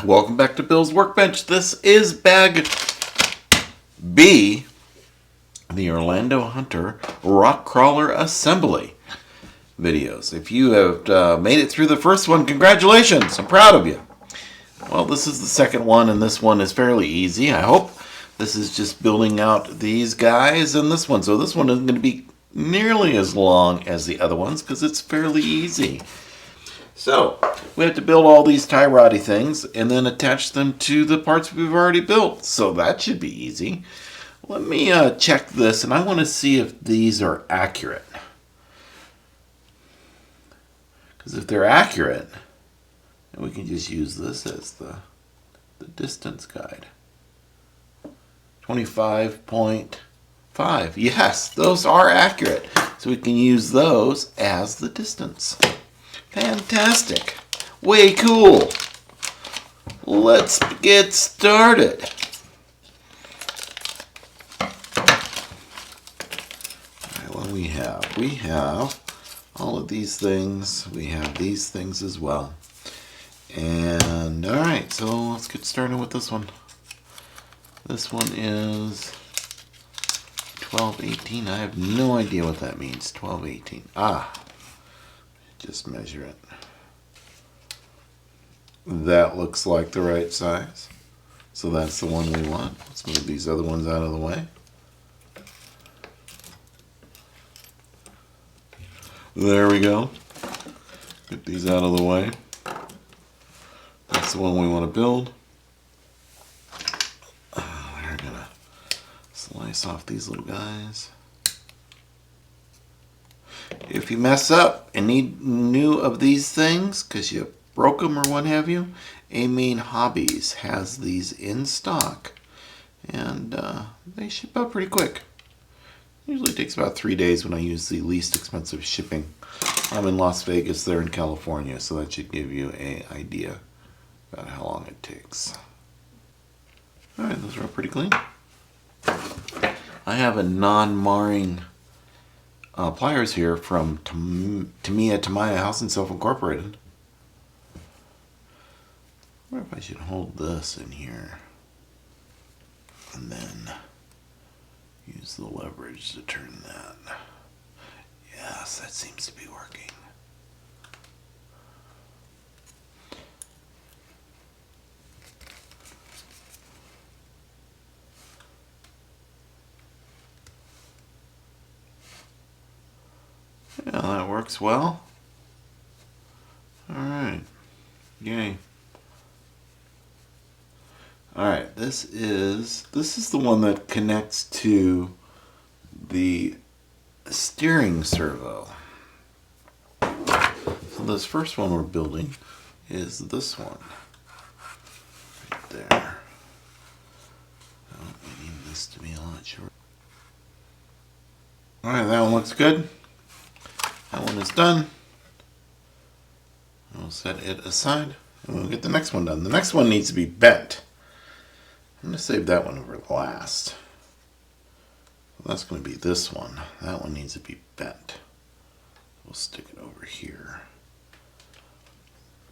Welcome back to Bill's Workbench. This is bag B, the Orlando Hunter Rock Crawler Assembly videos. If you have made it through the first one, congratulations. I'm proud of you. Well, this is the second one, and this one is fairly easy, I hope. This is just building out these guys and this one. So this one isn't going to be nearly as long as the other ones because it's fairly easy. So, we have to build all these tie roddy things and then attach them to the parts we've already built. So that should be easy. Let me check this, and I want to see if these are accurate. Because if they're accurate, then we can just use this as the distance guide. 25.5. Yes, those are accurate. So we can use those as the distance. Fantastic. Way cool. Let's get started. Alright, what do we have? We have all of these things. We have these things as well. And alright, so let's get started with this one. This one is 1218. I have no idea what that means. 1218. Just measure it. That looks like the right size. So that's the one we want. Let's move these other ones out of the way. There we go. Get these out of the way. That's the one we want to build. We're going to slice off these little guys. If you mess up and need new of these things because you broke them or what have you, A-Main Hobbies has these in stock, and they ship out pretty quick. Usually takes about 3 days when I use the least expensive shipping. I'm in Las Vegas, they're in California, so that should give you an idea about how long it takes. Alright, those are all pretty clean. I have a non-marring pliers here from Tamaya House and Self Incorporated. I wonder if I should hold this in here and then use the leverage to turn that. Yes, that seems to be working. Yeah, that works well. Alright. Yay. Alright, this is the one that connects to the steering servo. So this first one we're building is this one. Right there. Oh, we need this to be a lot shorter. Alright, that one looks good. That one is done. We'll set it aside and we'll get the next one done. The next one needs to be bent. I'm going to save that one over last. That's going to be this one. That one needs to be bent. We'll stick it over here.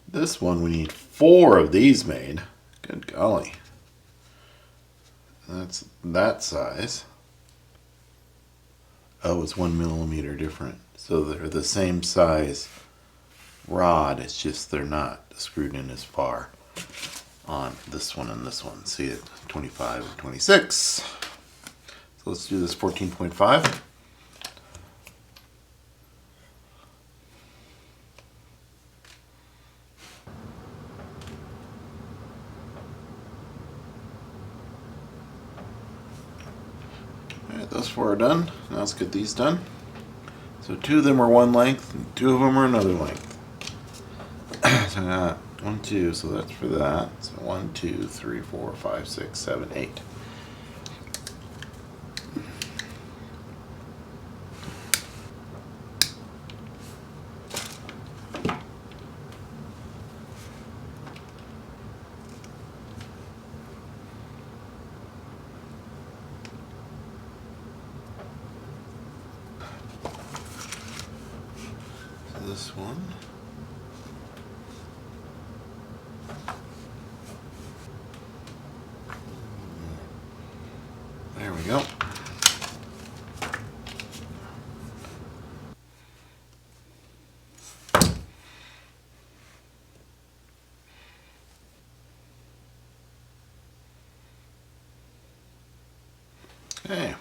This one we need 4 of these made. Good golly. That's that size. Oh, it's 1 millimeter different. So they're the same size rod, it's just they're not screwed in as far on this one and this one. See it, 25 and 26. So let's do this 14.5. Alright, those 4 are done. Now let's get these done. So 2 of them are one length, and 2 of them are another length. So I got 1, 2, so that's for that. So 1, 2, 3, 4, 5, 6, 7, 8. This one. we go. Okay,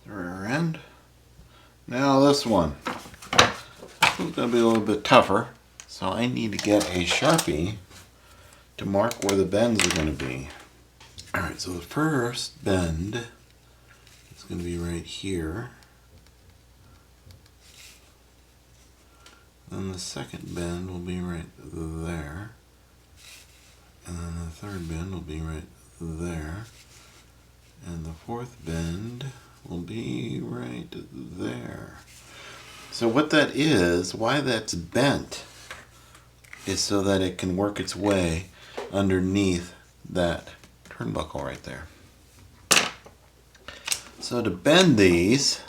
the rear end. Now this one. This is going to be a little bit tougher, so I need to get a Sharpie to mark where the bends are going to be. Alright, so the first bend is going to be right here. Then the second bend will be right there. And then the third bend will be right there. And the fourth bend will be right there. So what that is, why that's bent, is so that it can work its way underneath that turnbuckle right there. So to bend these,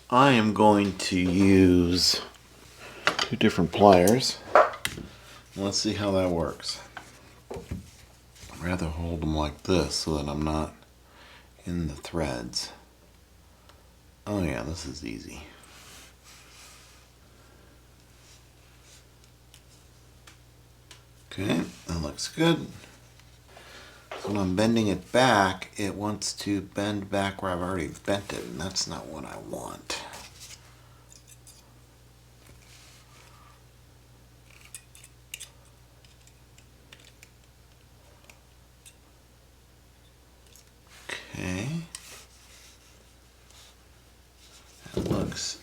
I am going to use 2 different pliers. Let's see how that works. I'd rather hold them like this so that I'm not in the threads. Oh yeah, this is easy. Okay, that looks good. So when I'm bending it back, it wants to bend back where I've already bent it, and that's not what I want. Okay. That looks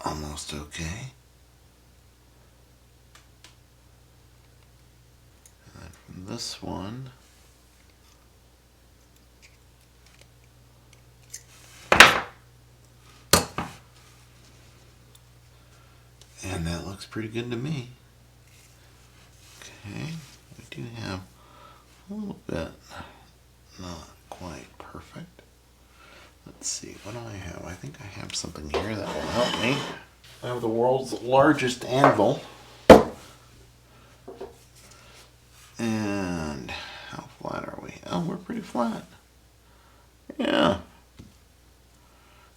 almost okay. And then from this one, and that looks pretty good to me. Okay, we do have a little bit not quite perfect. Let's see, what do I have? I think I have something here that will help me. I have the world's largest anvil. And how flat are we? Oh, we're pretty flat. Yeah.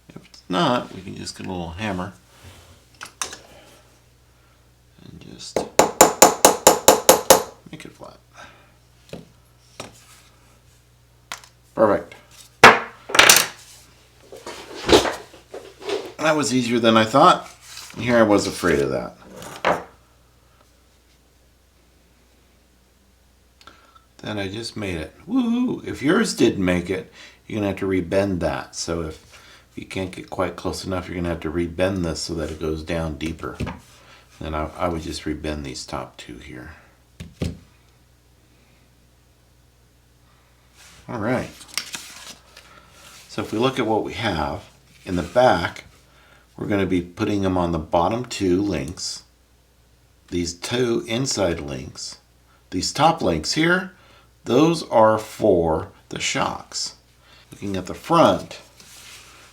If it's not, we can just get a little hammer and just make it flat. Perfect. That was easier than I thought. Here I was afraid of that. Then I just made it. Woohoo! If yours didn't make it, you're going to have to rebend that. So if you can't get quite close enough, you're going to have to rebend this so that it goes down deeper. Then I would just rebend these top 2 here. All right. So if we look at what we have, in the back, we're going to be putting them on the bottom 2 links, these 2 inside links, these top links here, those are for the shocks. Looking at the front,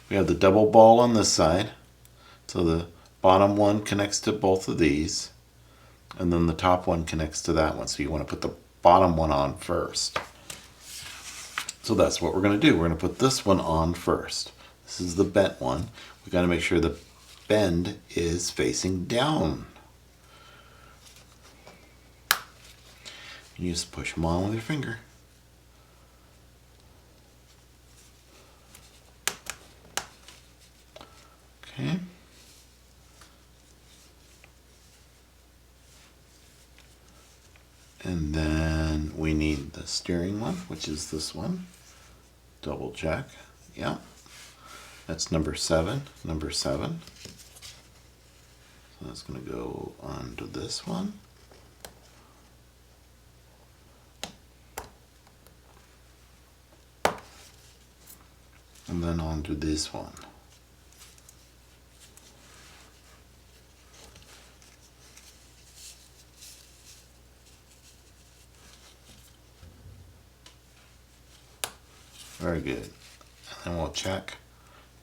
we have the double ball on this side, so the bottom one connects to both of these, and then the top one connects to that one, so you want to put the bottom one on first. So that's what we're going to do. We're going to put this one on first. This is the bent one. We got to make sure the bend is facing down. You just push them on with your finger. Okay. And then we need the steering one, which is this one. Double check. Yeah. That's number 7. Number 7. So that's going to go onto this one. And then onto this one. Very good. And then we'll check,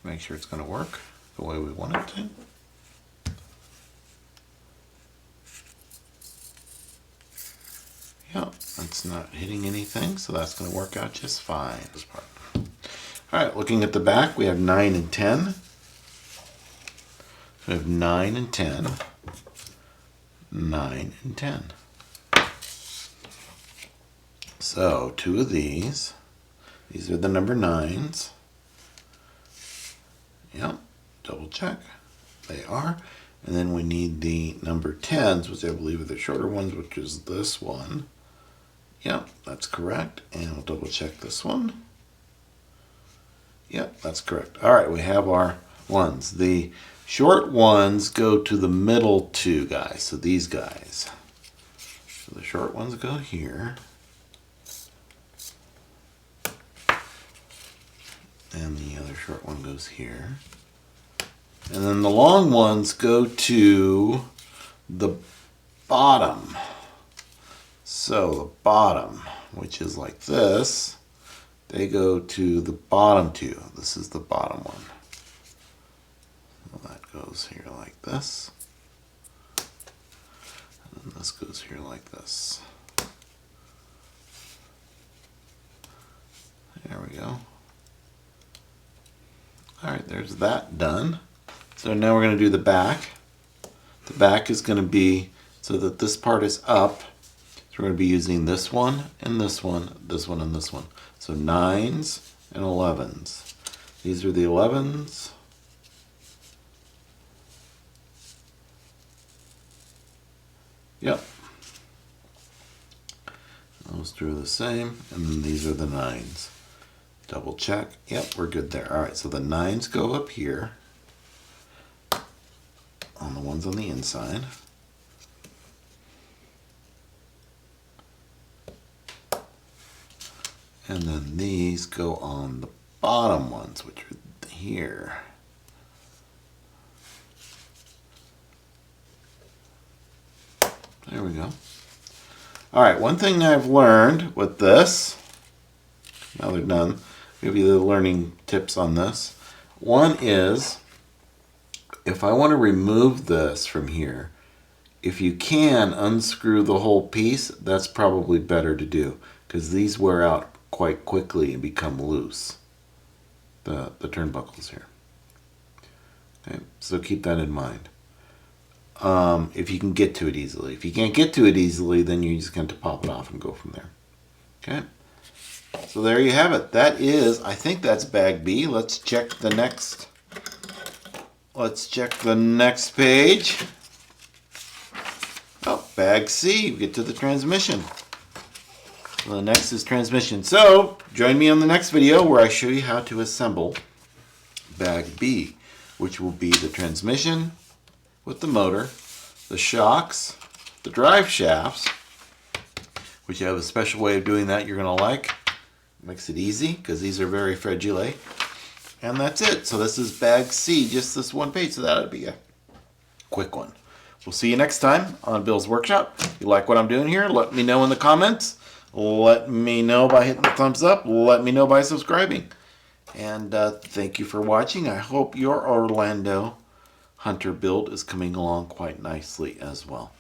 make sure it's going to work the way we want it to. Yep, it's not hitting anything, so that's going to work out just fine. This part. All right, looking at the back, we have 9 and 10. We have 9 and 10. 9 and 10. So 2 of these. These are the number 9s. Yep, double check. They are. And then we need the number 10s, which I believe are the shorter ones, which is this one. Yep, that's correct. And we'll double check this one. Yep, that's correct. All right, we have our ones. The short ones go to the middle 2 guys, so these guys. So the short ones go here. And the other short one goes here. And then the long ones go to the bottom. So the bottom, which is like this, they go to the bottom 2. This is the bottom one. So that goes here like this. And then this goes here like this. There we go. All right, there's that done. So now we're going to do the back. The back is going to be so that this part is up. So we're going to be using this one and this one, this one and this one. So 9s and 11s. These are the 11s. Yep. Those two are the same. And then these are the 9s. Double check. Yep, we're good there. All right, so the 9s go up here on the ones on the inside. And then these go on the bottom ones, which are here. There we go. All right, one thing I've learned with this, now they're done, give you the learning tips on this. One is, if I want to remove this from here, if you can unscrew the whole piece, that's probably better to do, because these wear out quite quickly and become loose, the turnbuckles here. Okay, so keep that in mind. If you can get to it easily. If you can't get to it easily, then you're just going to pop it off and go from there. Okay, so there you have it. That is, I think that's bag B. Let's check the next. Let's check the next page. Oh, bag C. We get to the transmission. Well, the next is transmission. So, join me on the next video where I show you how to assemble bag B, which will be the transmission with the motor, the shocks, the drive shafts, which you have a special way of doing that you're going to like. Makes it easy because these are very fragile. And that's it. So this is bag C, just this one page. So that'll be a quick one. We'll see you next time on Bill's Workshop. If you like what I'm doing here, let me know in the comments. Let me know by hitting the thumbs up. Let me know by subscribing. And thank you for watching. I hope your Orlandoo Hunter build is coming along quite nicely as well.